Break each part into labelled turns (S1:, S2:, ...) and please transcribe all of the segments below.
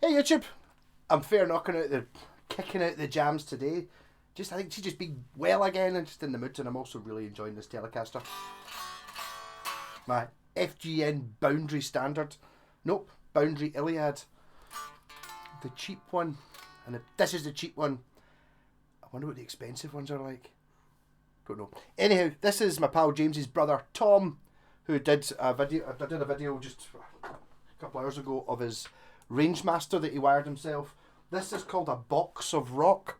S1: Hey YouTube, I'm kicking out the jams today. I think she's just been well again and just in the mood, and I'm also really enjoying this Telecaster. My FGN Boundary Standard. Nope, Boundary Iliad. The cheap one. And this is the cheap one. I wonder what the expensive ones are like. Don't know. Anyhow, this is my pal James's brother Tom, who did a video. I did a video just a couple hours ago of his Rangemaster that he wired himself. This is called a Box of Rock.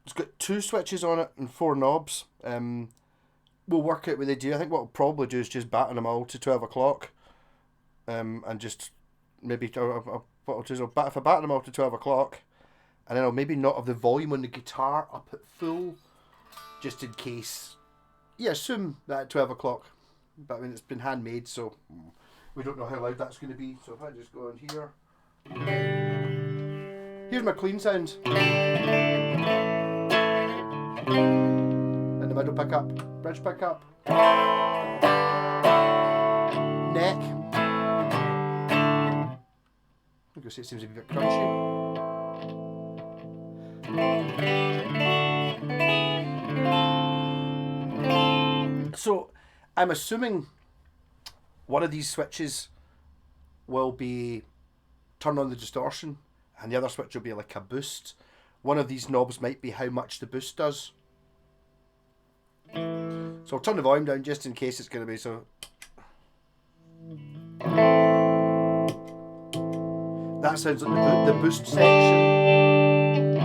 S1: It's got 2 switches on it and 4 knobs. We'll work out what they do. I think what we'll probably do is just batten them all to 12 o'clock. And just maybe what I'll do is if I batten them all to 12 o'clock, and then I'll maybe not have the volume on the guitar up at full, just in case. Yeah, assume that at 12 o'clock. But I mean, it's been handmade, so we don't know how loud that's going to be. So if I just go in here. Here's my clean sound. In the middle pickup, bridge pickup, neck. I'm going to say it seems a bit crunchy. So I'm assuming one of these switches will be turn on the distortion, and the other switch will be like a boost. One of these knobs might be how much the boost does. So I'll turn the volume down just in case it's going to be so. That sounds like the boost section.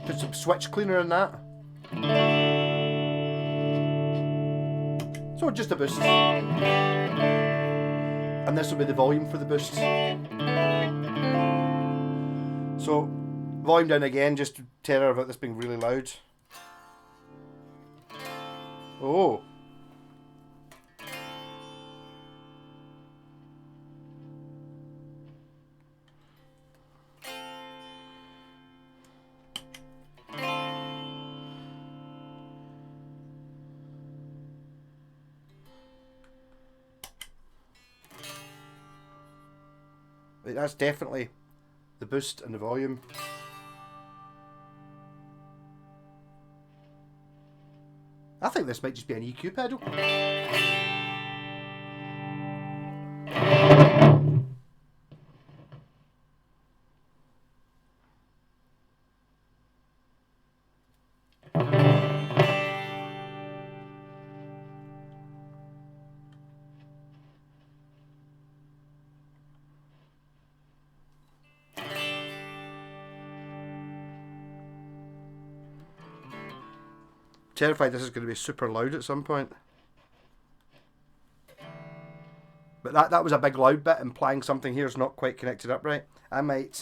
S1: Put some switch cleaner in that. So just a boost. And this will be the volume for the boost. So volume down again, just to terror about this being really loud. Oh. That's definitely the boost and the volume. I think this might just be an EQ pedal. Terrified this is going to be super loud at some point. But that was a big loud bit, implying something here is not quite connected up right. I'm going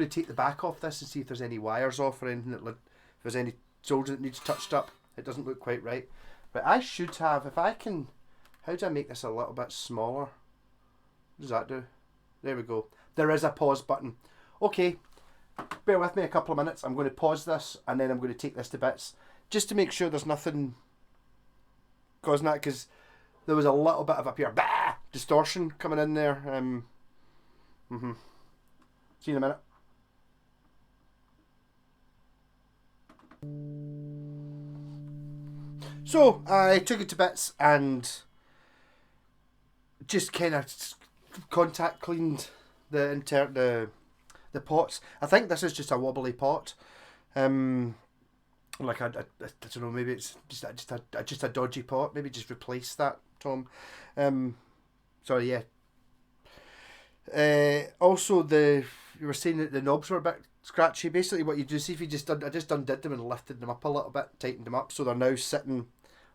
S1: to take the back off this and see if there's any wires off or anything if there's any solder that needs touched up. It doesn't look quite right. But I should have, if I can, how do I make this a little bit smaller? What does that do? There we go. There is a pause button. Okay. Bear with me a couple of minutes. I'm going to pause this and then I'm going to take this to bits just to make sure there's nothing causing that, because there was a little bit of a pure distortion coming in there. See you in a minute. So I took it to bits and just kind of contact cleaned the pots. I think this is just a wobbly pot. Like I don't know, maybe it's just a dodgy pot. Maybe just replace that, Tom. Sorry, yeah. Also, you were saying that the knobs were a bit scratchy. Basically, what you do, see if you I just undid them and lifted them up a little bit, tightened them up, so they're now sitting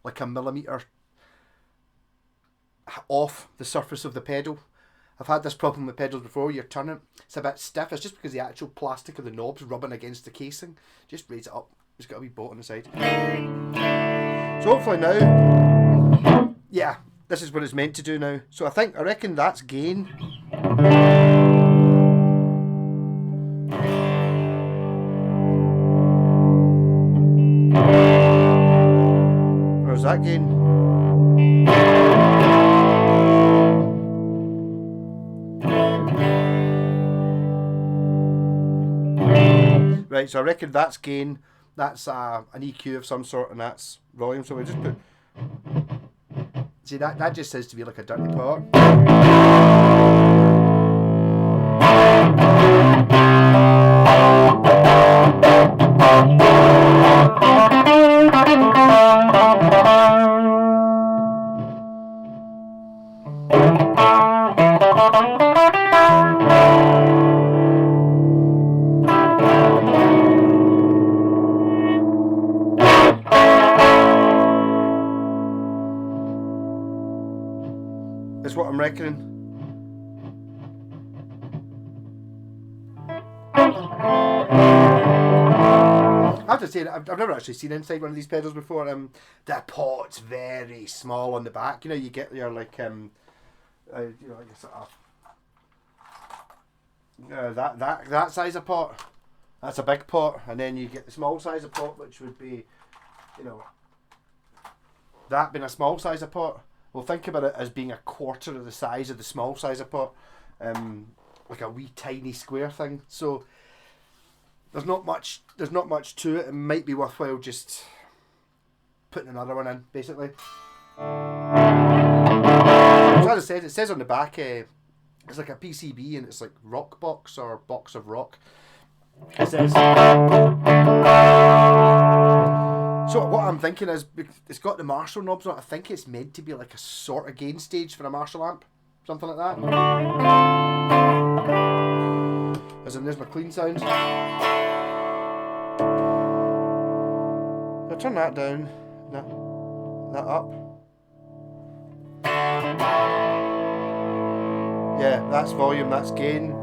S1: like a millimetre off the surface of the pedal. I've had this problem with pedals before. You're turning, it's a bit stiff. It's just because the actual plastic of the knob's rubbing against the casing. Just raise it up. It's got a wee bolt on the side. So hopefully now, yeah, this is what it's meant to do now. So I reckon that's gain. that gain? Right, so I reckon that's gain. That's an EQ of some sort, and that's volume. So we just put. See, that just says to be like a dirty pot. That's what I'm reckoning. I have to say, I've never actually seen inside one of these pedals before. The pot's very small on the back. You know, you get your like, you know, like sort of that size of pot. That's a big pot, and then you get the small size of pot, which would be, you know, that being a small size of pot. Well, think about it as being a quarter of the size of the small size of pot, like a wee tiny square thing. So there's not much to it. It might be worthwhile just putting another one in, basically. So as I said, it says on the back, it's like a PCB, and it's like rock box or box of rock. It says. So what I'm thinking is, it's got the Marshall knobs on it. I think it's meant to be like a sort of gain stage for a Marshall amp, something like that. As in, there's my clean sound. I'll turn that down, that up. Yeah, that's volume, that's gain.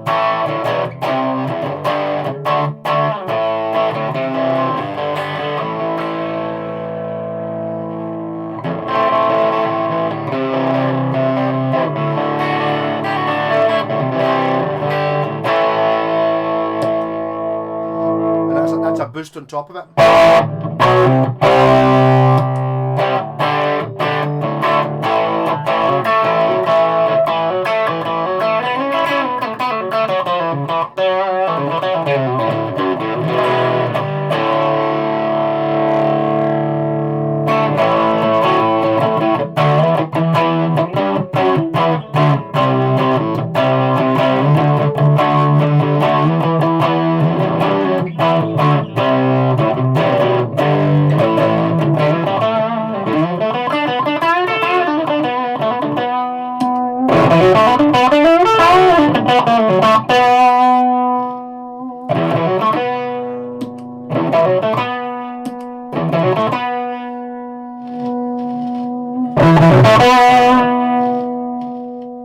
S1: That's a boost on top of it.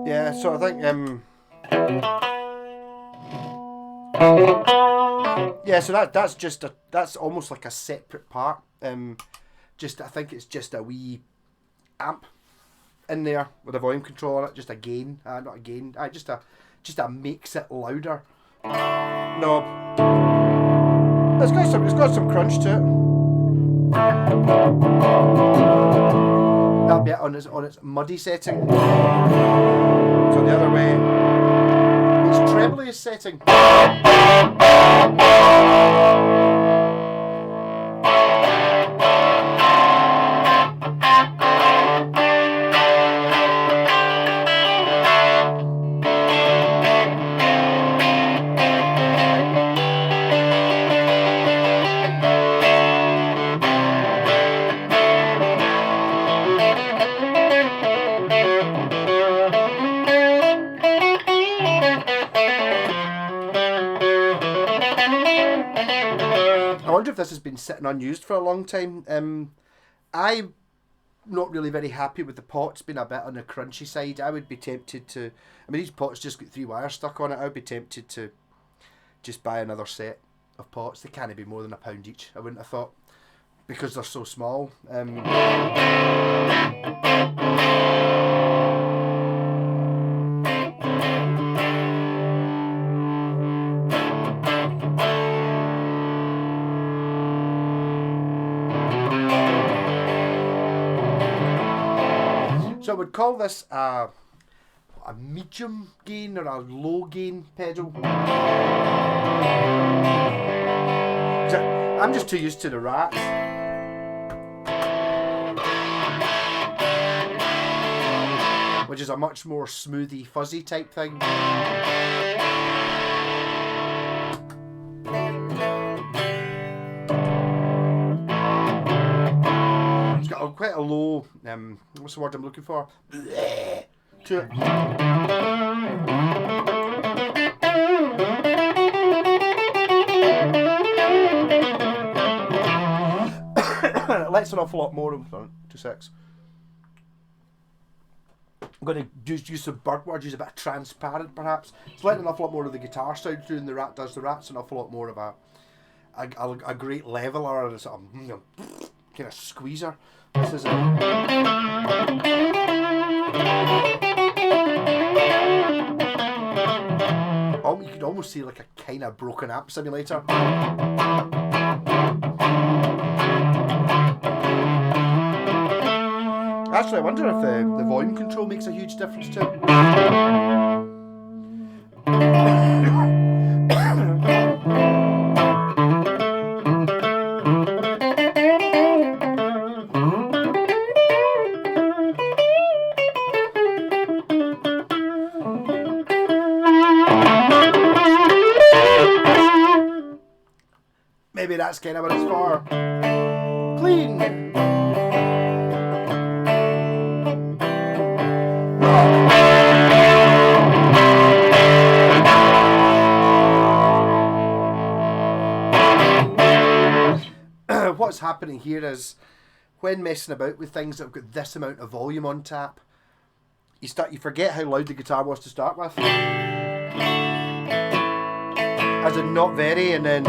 S1: Yeah, so I think yeah, so that's almost like a separate part. I think it's just a wee amp in there with a volume control on it, just a gain, not a gain, just a makes it louder knob. It's got some crunch to it. That'll be it on its muddy setting. So the other way, its trebliest setting. I wonder if this has been sitting unused for a long time. I'm not really very happy with the pot. It's been a bit on the crunchy side. I would be tempted to, I mean, these pots just got 3 wires stuck on it. I would be tempted to just buy another set of pots. They can't be more than £1 each, I wouldn't have thought, because they're so small. So I would call this a medium gain or a low gain pedal. So I'm just too used to the Rat. Which is a much more smoothy, fuzzy type thing. It's got quite a low, what's the word I'm looking for? To it. It lets an awful lot more of 2/6. I'm going to use some bird words, use a bit of transparent perhaps. It's letting an awful lot more of the guitar sound through than the Rat does. The Rat's an awful lot more of a great leveler and a sort of kind of squeezer. This is you could almost see like a kind of broken amp simulator. Actually, I wonder if the volume control makes a huge difference to it. Maybe that's kind of what it's for. Clean! What's happening here is when messing about with things that have got this amount of volume on tap, you forget how loud the guitar was to start with. As in not very, and then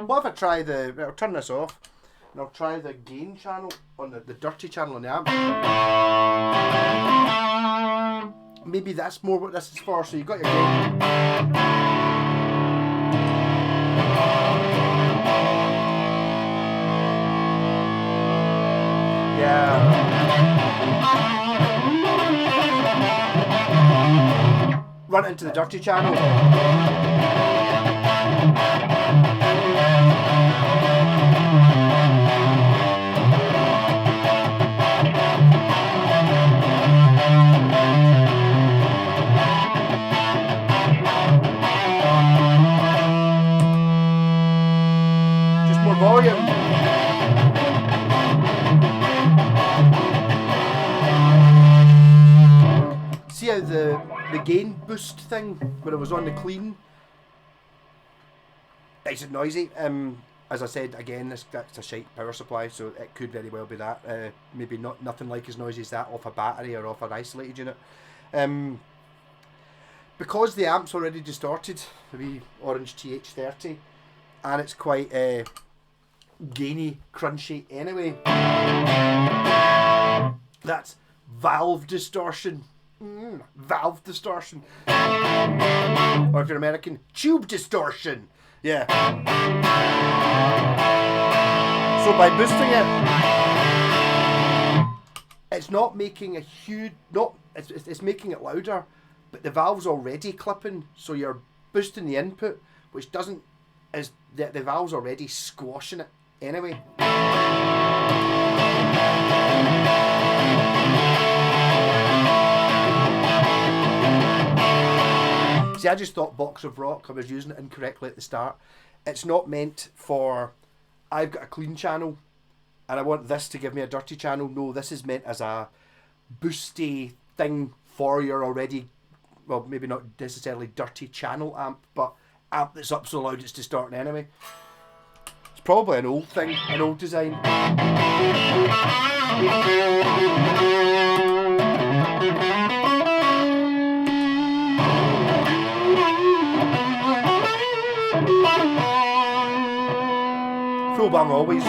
S1: what if I try I'll turn this off and I'll try the gain channel on the dirty channel on the amp. Maybe that's more what this is for, so you've got your gain. Yeah. Run it into the dirty channel. Just more volume. See how the gain boost thing when it was on the clean, nice and noisy. As I said again, that's a shite power supply, so it could very well be that. Maybe nothing like as noisy as that off a battery or off an isolated unit. Because the amp's already distorted, the wee orange TH30, and it's quite gainy, crunchy anyway. That's valve distortion. Valve distortion. Or if you're American, tube distortion. Yeah. So by boosting it, it's not making a huge... It's making it louder, but the valve's already clipping, so you're boosting the input, which doesn't... The valve's already squashing it anyway. See, I just thought Box of Rock, I was using it incorrectly at the start. It's not meant for, I've got a clean channel and I want this to give me a dirty channel. No, this is meant as a boosty thing for your already, well, maybe not necessarily dirty channel amp, but amp that's up so loud it's distorting anyway. It's probably an old thing, an old design. Full bang always.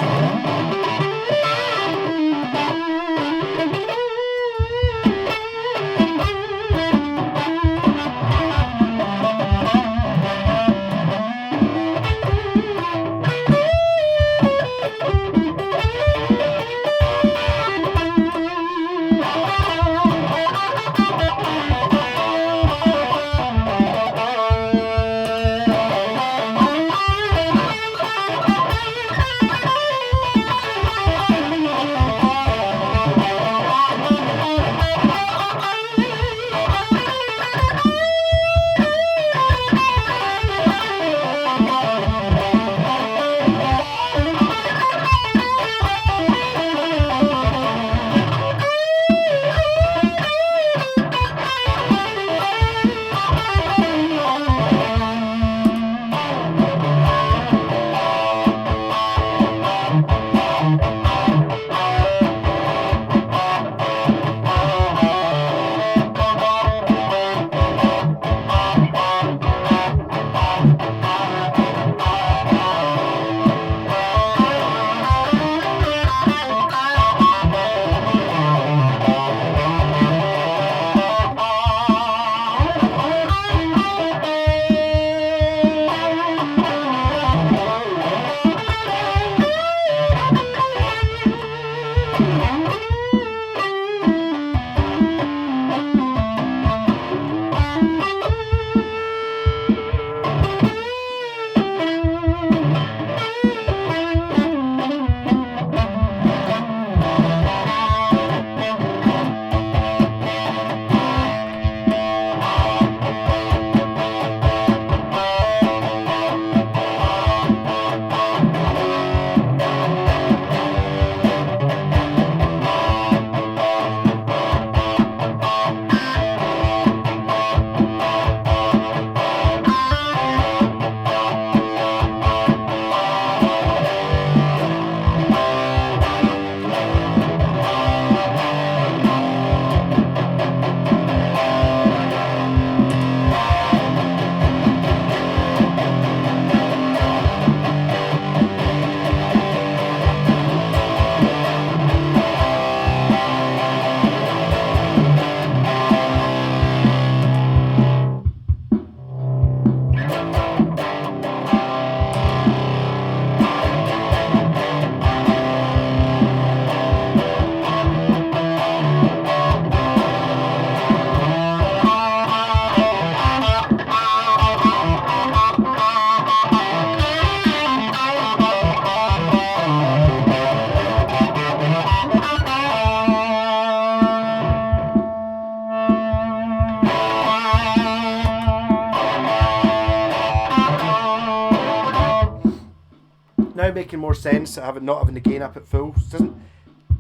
S1: Now making more sense, not having the gain up at full.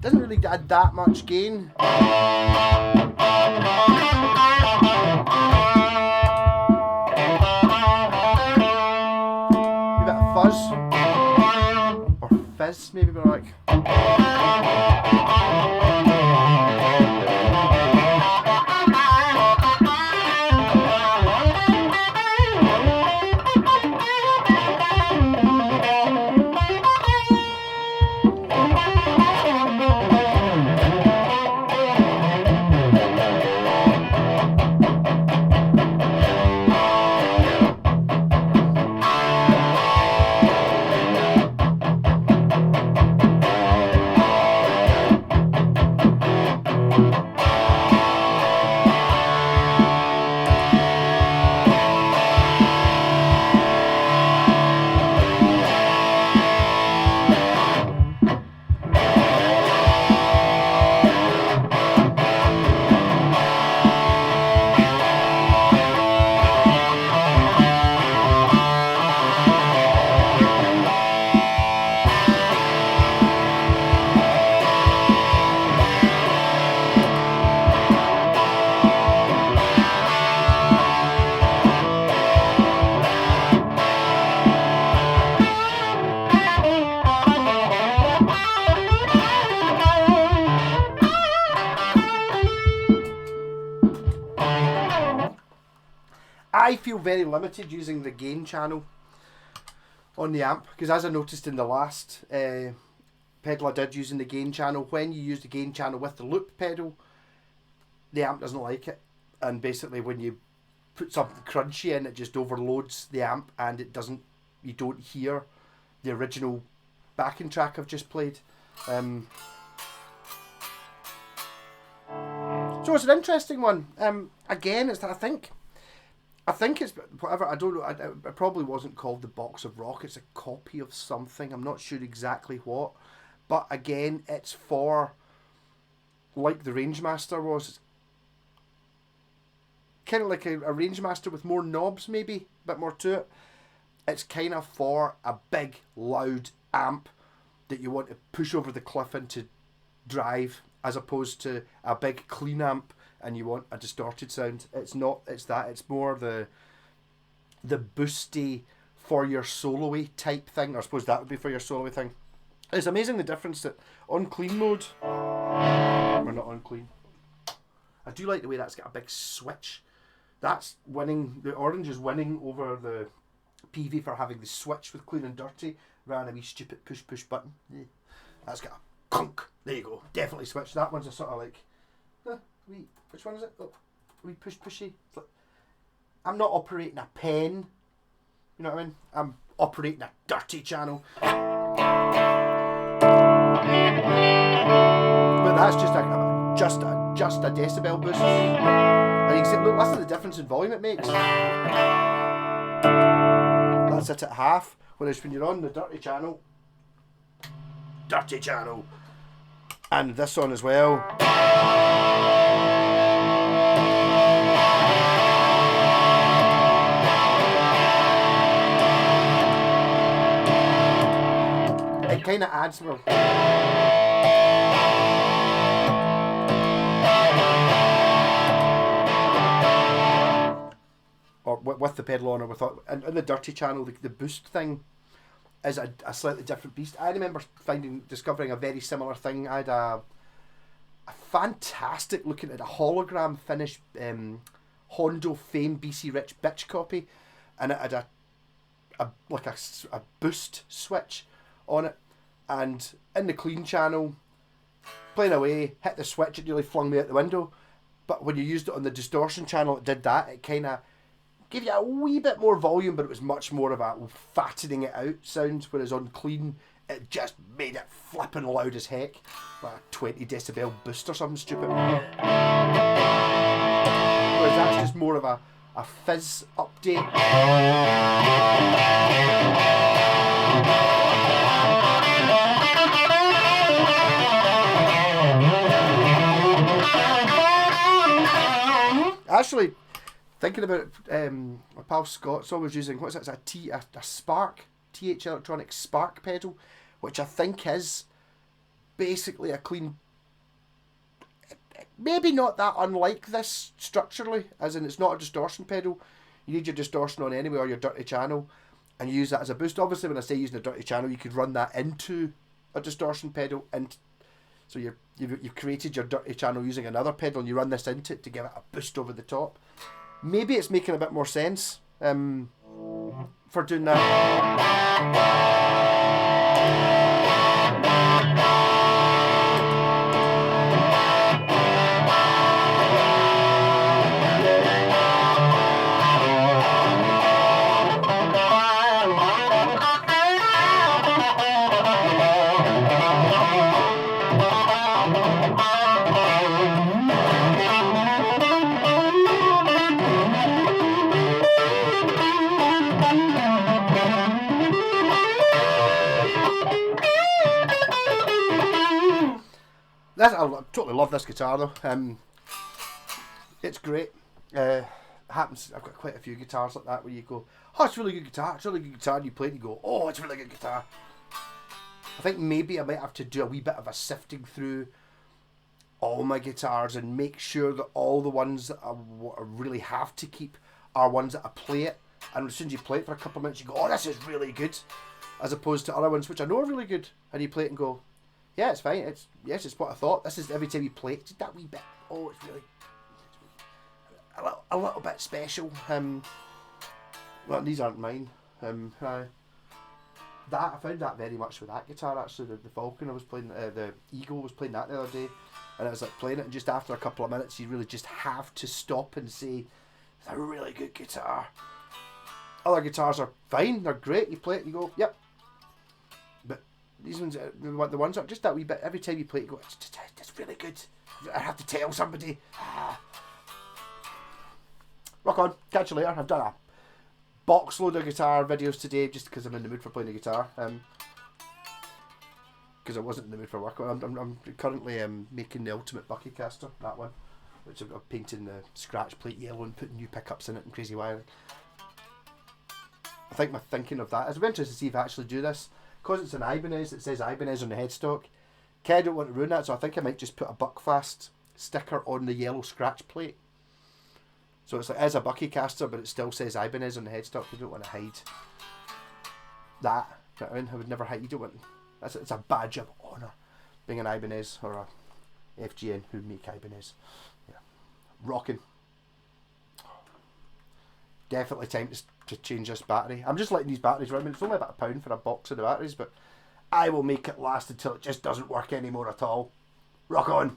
S1: Doesn't really add that much gain. A bit of fuzz or fizz, maybe more like. I feel very limited using the gain channel on the amp, because as I noticed in the last pedal I did using the gain channel, when you use the gain channel with the loop pedal, the amp doesn't like it, and basically when you put something crunchy in, it just overloads the amp, and you don't hear the original backing track I've just played. So it's an interesting one. Again, I think it's whatever. I don't know. It probably wasn't called the Box of Rock. It's a copy of something. I'm not sure exactly what. But again, it's for, like the Rangemaster was. It's kind of like a Rangemaster with more knobs, maybe a bit more to it. It's kind of for a big, loud amp that you want to push over the cliff into drive, as opposed to a big, clean amp and you want a distorted sound. It's not. It's that. It's more the boosty for your solo-y type thing. Or I suppose that would be for your solo-y thing. It's amazing the difference that on clean mode, or not on clean. I do like the way that's got a big switch. That's winning. The orange is winning over the PV for having the switch with clean and dirty rather than a wee stupid push button. That's got a clunk. There you go. Definitely switch. That one's a sort of like, which one is it? Oh, wee pushy. Like, I'm not operating a pen. You know what I mean? I'm operating a dirty channel. But that's just a decibel boost. And you can see, look, listen to the difference in volume it makes. That's it at half. Whereas when you're on the dirty channel, and this one as well. It kind of adds more. Or with the pedal on, or without. And in the dirty channel, the boost thing is a slightly different beast. I remember discovering a very similar thing. I had a fantastic looking at a hologram finished Hondo Fame BC Rich bitch copy, and it had a boost switch on it, and in the clean channel, playing away, hit the switch, it nearly flung me out the window. But when you used it on the distortion channel, it did that. It kind of gave you a wee bit more volume, but it was much more of a fattening it out sound, whereas on clean, it just made it flipping loud as heck. Like a 20 decibel boost or something stupid. Whereas that's just more of a fizz update. Actually, thinking about it, my pal Scott's always using, what's that? It's a Spark, TH Electronic Spark pedal, which I think is basically a clean, maybe not that unlike this structurally, as in it's not a distortion pedal. You need your distortion on anyway, or your dirty channel, and you use that as a boost. Obviously, when I say using a dirty channel, you could run that into a distortion pedal, and so you've created your dirty channel using another pedal, and you run this into it to give it a boost over the top. Maybe it's making a bit more sense for doing that. I totally love this guitar though. It's great. Happens. I've got quite a few guitars like that where you go, oh, it's a really good guitar. It's a really good guitar. And you play it and you go, oh, it's a really good guitar. I think maybe I might have to do a wee bit of a sifting through all my guitars and make sure that all the ones that I really have to keep are ones that I play it. And as soon as you play it for a couple of minutes, you go, oh, this is really good. As opposed to other ones which I know are really good, and you play it and go, yeah, it's fine. It's what I thought. This is every time you play it, just that wee bit. Oh, it's really a little bit special. Well, these aren't mine. That I found that very much with that guitar actually. The Falcon I was playing, the Eagle was playing that the other day, and I was like playing it, and just after a couple of minutes, you really just have to stop and say, "It's a really good guitar." Other guitars are fine; they're great. You play it, you go, "Yep." But these ones, the ones are just that wee bit. Every time you play it, you go, "It's really good." I have to tell somebody. Rock on. Catch you later. I've done a box load of guitar videos today just because I'm in the mood for playing the guitar. Because I wasn't in the mood for work. I'm currently making the Ultimate Buckycaster, that one, which I'm painting the scratch plate yellow and putting new pickups in it and crazy wiring. I think my thinking of that is I'm interested to see if I actually do this. Because it's an Ibanez, it says Ibanez on the headstock. I don't want to ruin that, so I think I might just put a Buckfast sticker on the yellow scratch plate. So it's like as a Buckycaster, but it still says Ibanez on the headstock. You don't want to hide that. You know what I mean? I would never hide. You don't want. It's a badge of honour being an Ibanez or a FGN who make Ibanez. Yeah, rocking. Definitely time to change this battery. I'm just letting these batteries run. I mean, it's only about £1 for a box of the batteries, but I will make it last until it just doesn't work anymore at all. Rock on.